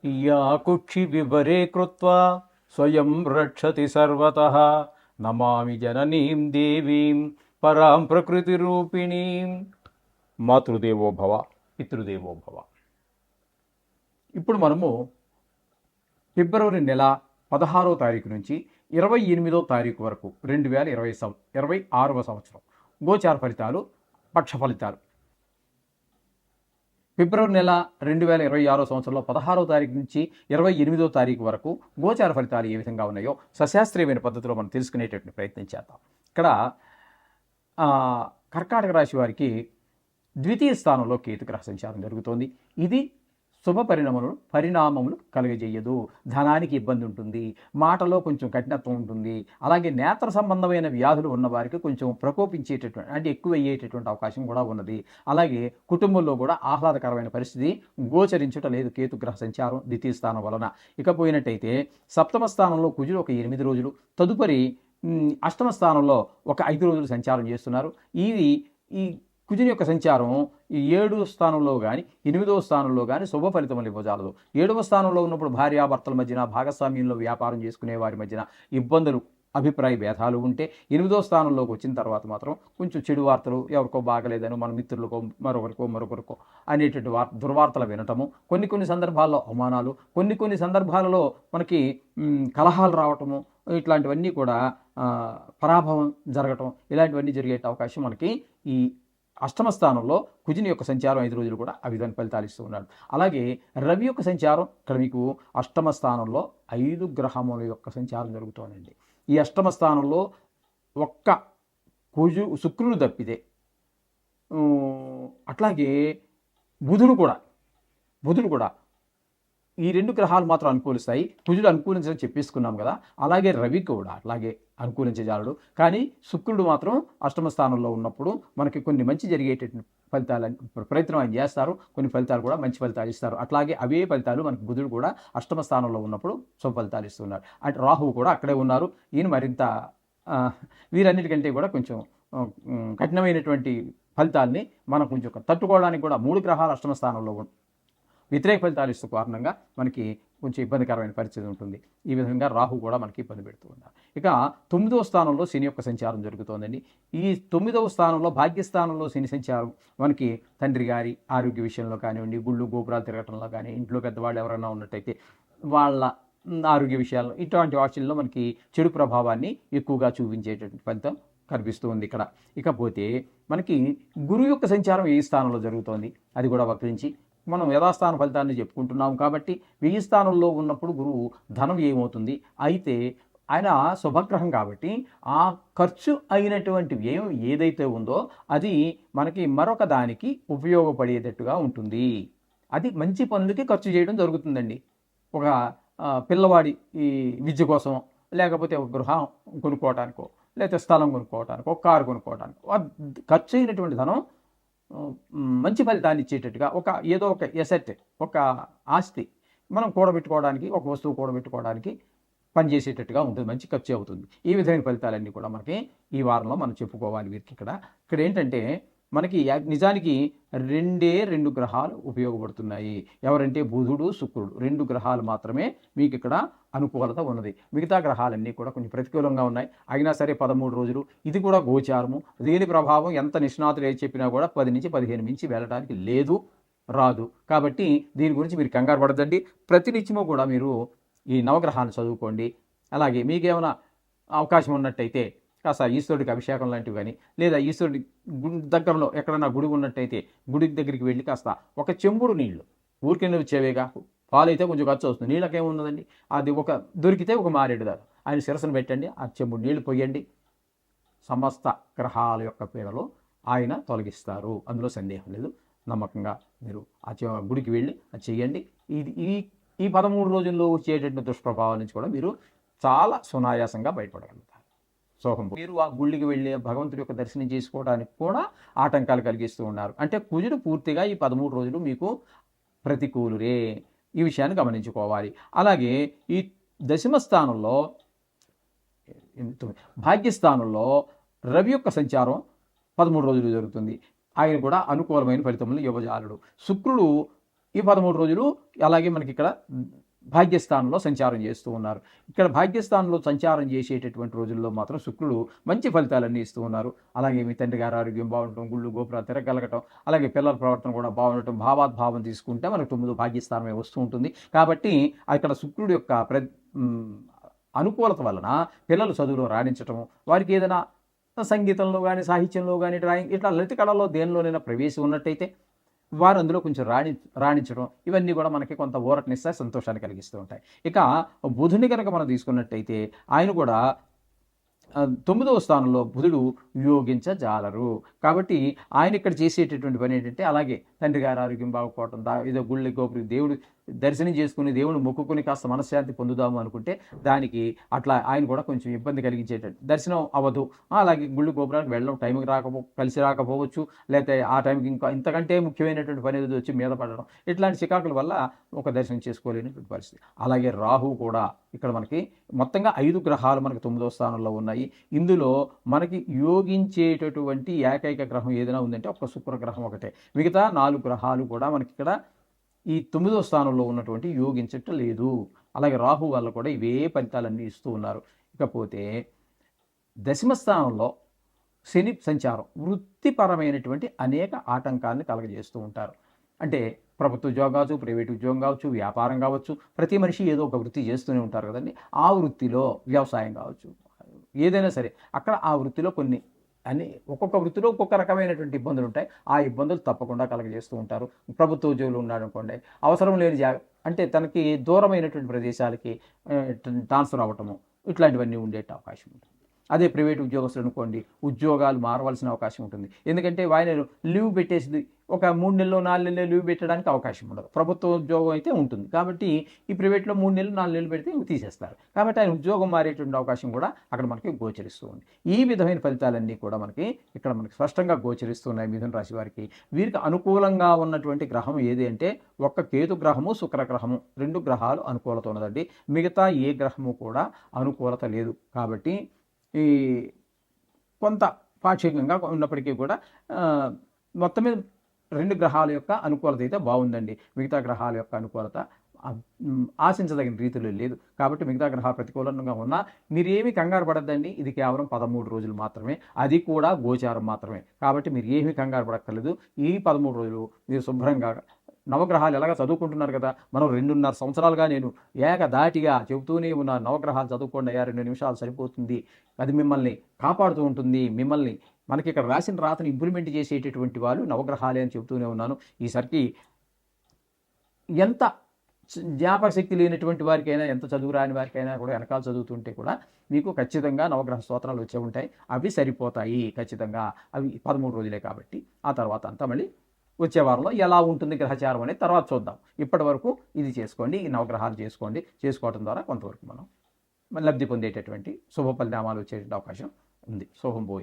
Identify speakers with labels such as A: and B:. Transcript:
A: Yeah కుక్షి వివరే కృత్వా స్వయం రక్షతి సర్వతః నమామి జననీం దేవీం పరాం ప్రకృతి రూపిణీం. మాతృదేవో భవ, పితృదేవో భవ. ఇప్పుడు మనము ఫిబ్రవరి నెల 16వ తారీఖు నుంచి 28వ తారీఖు వరకు 2026వ సంవత్సరం గోచార ఫలితాలు, పక్ష ఫలితాలు. ఫిబ్రవరి నెల 2026 సంవత్సరంలో 16వ తారీఖు నుంచి 28వ తారీఖు వరకు గోచార ఫలితాలు ఏ విధంగా ఉన్నాయో సశాస్త్రీయమైన పద్ధతిలో మనం తెలుసుకునేటటువంటి ప్రయత్నం చేద్దాం. ఇక్కడ కర్కాటక రాశి వారికి ద్వితీయ స్థానంలో కేతుగ్రహ సంచారం జరుగుతోంది. ఇది శుభ పరిణామములు కలుగజేయదు. ధనానికి ఇబ్బంది ఉంటుంది, మాటలో కొంచెం కఠినత్వం ఉంటుంది. అలాగే నేత్ర సంబంధమైన వ్యాధులు ఉన్నవారికి కొంచెం ప్రకోపించేటటువంటి అంటే ఎక్కువ అయ్యేటటువంటి అవకాశం కూడా ఉన్నది. అలాగే కుటుంబంలో కూడా ఆహ్లాదకరమైన పరిస్థితి గోచరించటం లేదు కేతుగ్రహ సంచారం ద్వితీయ స్థానం వలన. ఇకపోయినట్టయితే సప్తమ స్థానంలో కుజుడు ఒక 8 రోజులు, తదుపరి అష్టమ స్థానంలో ఒక 5 రోజులు సంచారం చేస్తున్నారు. ఈ కుజుని యొక్క సంచారం ఈ 7వ స్థానంలో కానీ 8వ స్థానంలో కానీ శుభ ఫలితములు ఇవ్వజాలదు. 7వ స్థానంలో ఉన్నప్పుడు భార్యాభర్తల మధ్యన, భాగస్వామ్యంలో వ్యాపారం చేసుకునే వారి మధ్యన ఇబ్బందులు, అభిప్రాయ భేదాలు ఉంటే 8వ స్థానంలోకి వచ్చిన తర్వాత మాత్రం కొంచెం చెడు వార్తలు, ఎవరికో బాగలేదని మన మిత్రులకో మరొకరికో అనేటువంటి దుర్వార్తలు వినటము, కొన్ని సందర్భాల్లో అవమానాలు, కొన్ని సందర్భాలలో మనకి కలహాలు రావటము, ఇట్లాంటివన్నీ కూడా పరాభవం జరగటం, ఇలాంటివన్నీ జరిగే అవకాశం మనకి ఈ అష్టమ స్థానంలో కుజుని యొక్క సంచారం 5 రోజులు కూడా ఆ విధంగా ఫలితాలు ఇస్తూ ఉన్నాడు. అలాగే రవి యొక్క సంచారం ఇక్కడ మీకు అష్టమ స్థానంలో 5 గ్రహముల యొక్క సంచారం జరుగుతోందండి. ఈ అష్టమ స్థానంలో ఒక్క శుక్రుడు తప్పితే, అట్లాగే బుధుడు కూడా ఈ 2 గ్రహాలు మాత్రం అనుకూలిస్తాయి. కుజుడు అనుకూలించడం చెప్పేసుకున్నాం కదా, అలాగే రవి కూడా అట్లాగే అనుకూలించజాలడు. కానీ శుక్రుడు మాత్రం అష్టమ స్థానంలో ఉన్నప్పుడు మనకి కొన్ని మంచి జరిగేటటువంటి ఫలితాలు ప్రయత్నం ఆయన చేస్తారు, కొన్ని ఫలితాలు కూడా మంచి ఫలితాలు ఇస్తారు. అట్లాగే అవే ఫలితాలు మనకి బుధుడు కూడా అష్టమ స్థానంలో ఉన్నప్పుడు శుభ ఫలితాలు ఇస్తున్నారు. అంటే రాహువు కూడా అక్కడే ఉన్నారు. ఈయన మరింత వీరన్నిటికంటే కూడా కొంచెం కఠినమైనటువంటి ఫలితాలని మనం కొంచెం తట్టుకోవడానికి కూడా 3 గ్రహాలు అష్టమ స్థానంలో వ్యతిరేక ఫలితాలు ఇస్తూ కారణంగా మనకి కొంచెం ఇబ్బందికరమైన పరిస్థితి ఉంటుంది. ఈ విధంగా రాహు కూడా మనకి ఇబ్బంది పెడుతూ ఉన్నారు. ఇక 9వ స్థానంలో శని యొక్క సంచారం జరుగుతోందండి. ఈ 9వ స్థానంలో భాగ్యస్థానంలో శని సంచారం మనకి తండ్రి గారి ఆరోగ్య విషయంలో కానివ్వండి, గుళ్ళు గోపురాలు తిరగటంలో కానీ, ఇంట్లో పెద్దవాళ్ళు ఎవరైనా ఉన్నట్టయితే వాళ్ళ ఆరోగ్య విషయాల్లో, ఇటువంటి వాటిల్లో మనకి చెడు ప్రభావాన్ని ఎక్కువగా చూపించేటటువంటి ఫలితం కనిపిస్తూ ఉంది ఇక్కడ. ఇకపోతే మనకి గురువు యొక్క సంచారం ఏ స్థానంలో జరుగుతోంది, అది కూడా వక్రించి మనం యథాస్థాన ఫలితాన్ని చెప్పుకుంటున్నాం. కాబట్టి 1000 స్థానంలో ఉన్నప్పుడు గురువు ధనం ఏమవుతుంది, అయితే ఆయన శుభగ్రహం కాబట్టి ఆ ఖర్చు అయినటువంటి వ్యయం ఏదైతే ఉందో అది మనకి మరొక దానికి ఉపయోగపడేటట్టుగా ఉంటుంది. అది మంచి పనులకి ఖర్చు చేయడం జరుగుతుందండి. ఒక పిల్లవాడి ఈ విద్య కోసం, లేకపోతే ఒక గృహం కొనుక్కోవటానికో, లేకపోతే స్థలం కొనుక్కోవటానికో, ఒక కారు కొనుక్కోవటానికో ఖర్చు అయినటువంటి ధనం మంచి ఫలితాన్ని ఇచ్చేటట్టుగా ఏదో ఒక ఎసెట్, ఒక ఆస్తి మనం కూడబెట్టుకోవడానికి, ఒక వస్తువు కూడబెట్టుకోవడానికి పనిచేసేటట్టుగా ఉంటుంది, మంచి ఖర్చు అవుతుంది. ఈ విధమైన ఫలితాలన్నీ కూడా మనకి ఈ వారంలో మనం చెప్పుకోవాలి. వీరికి ఇక్కడ ఏంటంటే మనకి నిజానికి 2 గ్రహాలు ఉపయోగపడుతున్నాయి. ఎవరంటే బుధుడు, శుక్రుడు 2 గ్రహాలు మాత్రమే మీకు ఇక్కడ అనుకూలత ఉన్నది. మిగతా గ్రహాలన్నీ కూడా కొంచెం ప్రతికూలంగా ఉన్నాయి. అయినా సరే 13 రోజులు ఇది కూడా గోచారము. దీని ప్రభావం ఎంత నిష్ణాతులు ఏది చెప్పినా కూడా 10 నుంచి 15 మించి వెళ్ళడానికి రాదు. కాబట్టి దీని గురించి మీరు కంగారు పడదండి. ప్రతినిత్యము కూడా మీరు ఈ నవగ్రహాలను చదువుకోండి. అలాగే మీకేమైనా అవకాశం ఉన్నట్టయితే కాస్త ఈశ్వరుడికి అభిషేకం లాంటివి కానీ, లేదా ఈశ్వరుడి దగ్గరలో ఎక్కడన్నా గుడి ఉన్నట్టయితే గుడి దగ్గరికి వెళ్ళి కాస్త ఒక చెంబుడు నీళ్లు, ఊరికే వచ్చేవేగా, పాలు అయితే కొంచెం ఖర్చు వస్తుంది, నీళ్ళకేమున్నదండి, అది దొరికితే ఒక మారేడు దాకా ఆయన శిరస్సును పెట్టండి, ఆ చెంబుడు నీళ్లు పోయండి, సమస్త గ్రహాల యొక్క పీడలు ఆయన తొలగిస్తారు. అందులో సందేహం లేదు. నమ్మకంగా మీరు ఆ గుడికి వెళ్ళి అది చెయ్యండి. ఈ 13 రోజుల్లో వచ్చేటటువంటి దుష్ప్రభావాల నుంచి కూడా మీరు చాలా సునాయాసంగా బయటపడగలుగుతారు. మీరు ఆ గుళ్ళకి వెళ్ళి భగవంతుడి యొక్క దర్శనం చేసుకోవడానికి కూడా ఆటంకాలు కలిగిస్తూ ఉన్నారు. అంటే కుజుడు పూర్తిగా ఈ 13 రోజులు మీకు ప్రతికూలురే. ఈ విషయాన్ని గమనించుకోవాలి. అలాగే ఈ దశమ స్థానంలో భాగ్యస్థానంలో రవి యొక్క సంచారం 13 రోజులు జరుగుతుంది. ఆయన కూడా అనుకూలమైన ఫలితములు ఇవ్వజాలడు. శుక్రుడు ఈ 13 రోజులు అలాగే మనకి ఇక్కడ భాగ్యస్థానంలో సంచారం చేస్తూ ఉన్నారు. ఇక్కడ భాగ్యస్థానంలో సంచారం చేసేటటువంటి రోజుల్లో మాత్రం శుక్రుడు మంచి ఫలితాలన్నీ ఇస్తూ ఉన్నారు. అలాగే మీ తండ్రి గారి ఆరోగ్యం బాగుండటం, గుళ్ళు గోపురాలు తిరగలగటం, అలాగే పిల్లల ప్రవర్తన కూడా బాగుండటం, భావాద్భావం తీసుకుంటే మనకు 9 భాగ్యస్థానమే వస్తూ ఉంటుంది. కాబట్టి అక్కడ శుక్రుడు యొక్క అనుకూలత వలన పిల్లలు చదువులో రాణించటం, వారికి ఏదైనా సంగీతంలో కానీ, సాహిత్యంలో కానీ, డ్రాయింగ్ ఇట్లా లలిత కళల్లో దేనిలోనైనా ప్రవేశం ఉన్నట్టయితే వారు అందులో కొంచెం రాణించడం, ఇవన్నీ కూడా మనకి కొంత ఊరటనిస్తాయి, సంతోషాన్ని కలిగిస్తూ ఉంటాయి. ఇక బుధుని కనుక మనం తీసుకున్నట్టయితే ఆయన కూడా 9వ స్థానంలో బుధుడు యోగించజాలరు. కాబట్టి ఆయన ఇక్కడ చేసేటటువంటి పని ఏంటంటే, అలాగే తండ్రి గారి ఆరోగ్యం బాగుపోవటం, ఏదో గుళ్ళి గోపురి దేవుడు దర్శనం చేసుకుని దేవుని మొక్కుకొని కాస్త మనశ్శాంతి పొందుదాము అనుకుంటే దానికి అట్లా ఆయన కూడా కొంచెం ఇబ్బంది కలిగించేటట్టు దర్శనం అవ్వదు. అలాగే గుళ్ళు గోపురాలకు వెళ్ళడం టైంకి కలిసి రాకపోవచ్చు, లేకపోతే ఆ టైంకి ఇంకా ఇంతకంటే ముఖ్యమైనటువంటి పని ఏదో వచ్చి మీద పడడం, ఇట్లాంటి చికాకుల వల్ల ఒక దర్శనం చేసుకోలేనటువంటి పరిస్థితి. అలాగే రాహు కూడా ఇక్కడ మనకి మొత్తంగా 5 గ్రహాలు మనకి 9వ స్థానంలో ఉన్నాయి. ఇందులో మనకి యోగించేటటువంటి ఏకైక గ్రహం ఏదైనా ఉందంటే ఒక శుక్రగ్రహం ఒకటే. మిగతా 4 గ్రహాలు కూడా మనకి ఇక్కడ ఈ 9వ స్థానంలో ఉన్నటువంటి యోగించటం లేదు. అలాగే రాహు వల్ల కూడా ఇవే ఫలితాలన్నీ ఇస్తూ ఉన్నారు. ఇకపోతే దశమ స్థానంలో శని సంచారం వృత్తిపరమైనటువంటి అనేక ఆటంకాన్ని కలగజేస్తూ ఉంటారు. అంటే ప్రభుత్వ ఉద్యోగం కావచ్చు, ప్రైవేట్ ఉద్యోగం కావచ్చు, వ్యాపారం కావచ్చు, ప్రతి మనిషి ఏదో ఒక వృత్తి చేస్తూనే ఉంటారు కదండి. ఆ వృత్తిలో వ్యవసాయం కావచ్చు, ఏదైనా సరే అక్కడ ఆ వృత్తిలో కొన్ని ఒక్కొక్క వృత్తిలో ఒక్కొక్క రకమైనటువంటి ఇబ్బందులు ఉంటాయి. ఆ ఇబ్బందులు తప్పకుండా కలగజేస్తూ ఉంటారు. ప్రభుత్వ ఉద్యోగులు ఉన్నాడనుకోండి, అవసరం లేని అంటే తనకి దూరమైనటువంటి ప్రదేశాలకి ట్రాన్స్ఫర్ అవ్వటము, ఇట్లాంటివన్నీ ఉండే అవకాశం ఉంటుంది. అదే ప్రైవేట్ ఉద్యోగస్తులు అనుకోండి, ఉద్యోగాలు మారవలసిన అవకాశం ఉంటుంది. ఎందుకంటే ఆయన లీవ్ పెట్టేసి ఒక 3 నెలలు 4 నెలలు లీవ్ పెట్టడానికి అవకాశం ఉండదు. ప్రభుత్వ ఉద్యోగం అయితే ఉంటుంది. కాబట్టి ఈ ప్రైవేట్లో 3 నెలలు 4 నెలలు పెడితే తీసేస్తారు. కాబట్టి ఆయన ఉద్యోగం మారేటువంటి అవకాశం కూడా అక్కడ మనకి గోచరిస్తూ ఉంది. ఈ విధమైన ఫలితాలన్నీ కూడా మనకి ఇక్కడ మనకి స్పష్టంగా గోచరిస్తున్నాయి మిథున రాశి వారికి. వీరికి అనుకూలంగా ఉన్నటువంటి గ్రహం ఏది అంటే ఒక్క కేతు గ్రహము, శుక్ర గ్రహము, 2 గ్రహాలు అనుకూలత ఉన్నదండి. మిగతా ఏ గ్రహము కూడా అనుకూలత లేదు. కాబట్టి ఈ కొంత పాక్షికంగా ఉన్నప్పటికీ కూడా మొత్తం మీద 2 గ్రహాల యొక్క అనుకూలత అయితే బాగుందండి. మిగతా గ్రహాల యొక్క అనుకూలత ఆశించదగిన రీతిలో లేదు. కాబట్టి మిగతా గ్రహాలు ప్రతికూలంగా ఉన్నా మీరేమీ కంగారు పడద్దండి. ఇది కేవలం 13 రోజులు మాత్రమే, అది కూడా గోచారం మాత్రమే. కాబట్టి మీరు ఏమీ కంగారు పడక్కర్లేదు. ఈ 13 రోజులు మీరు శుభ్రంగా నవగ్రహాలు ఎలాగ చదువుకుంటున్నారు కదా, మనం 2.5 సంవత్సరాలుగా నేను ఏకధాటిగా చెబుతూనే ఉన్నాను, నవగ్రహాలు చదువుకోండి అయ్యా, 2 నిమిషాలు సరిపోతుంది, అది మిమ్మల్ని కాపాడుతూ ఉంటుంది. మనకి ఇక్కడ రాసిన రాతను ఇంప్లిమెంట్ చేసేటటువంటి వాళ్ళు నవగ్రహాలే అని చెబుతూనే ఉన్నాను. ఈసారికి ఎంత జ్ఞాపక శక్తి లేనటువంటి వారికైనా, ఎంత చదువు రాని వారికైనా కూడా వెనకాల చదువుతుంటే కూడా మీకు ఖచ్చితంగా నవగ్రహ స్తోత్రాలు వచ్చే ఉంటాయి. అవి సరిపోతాయి ఖచ్చితంగా. అవి 13 రోజులే కాబట్టి ఆ తర్వాత అంతా మళ్ళీ వచ్చే వారంలో ఎలా ఉంటుంది గ్రహచారం అనేది తర్వాత చూద్దాం. ఇప్పటి వరకు ఇది చేసుకోండి, ఈ నవగ్రహాలు చేసుకోవడం ద్వారా కొంతవరకు మనం లబ్ధి పొందేటటువంటి శుభ పరిణామాలు వచ్చేటువంటి అవకాశం ఉంది. శుభం భూయా.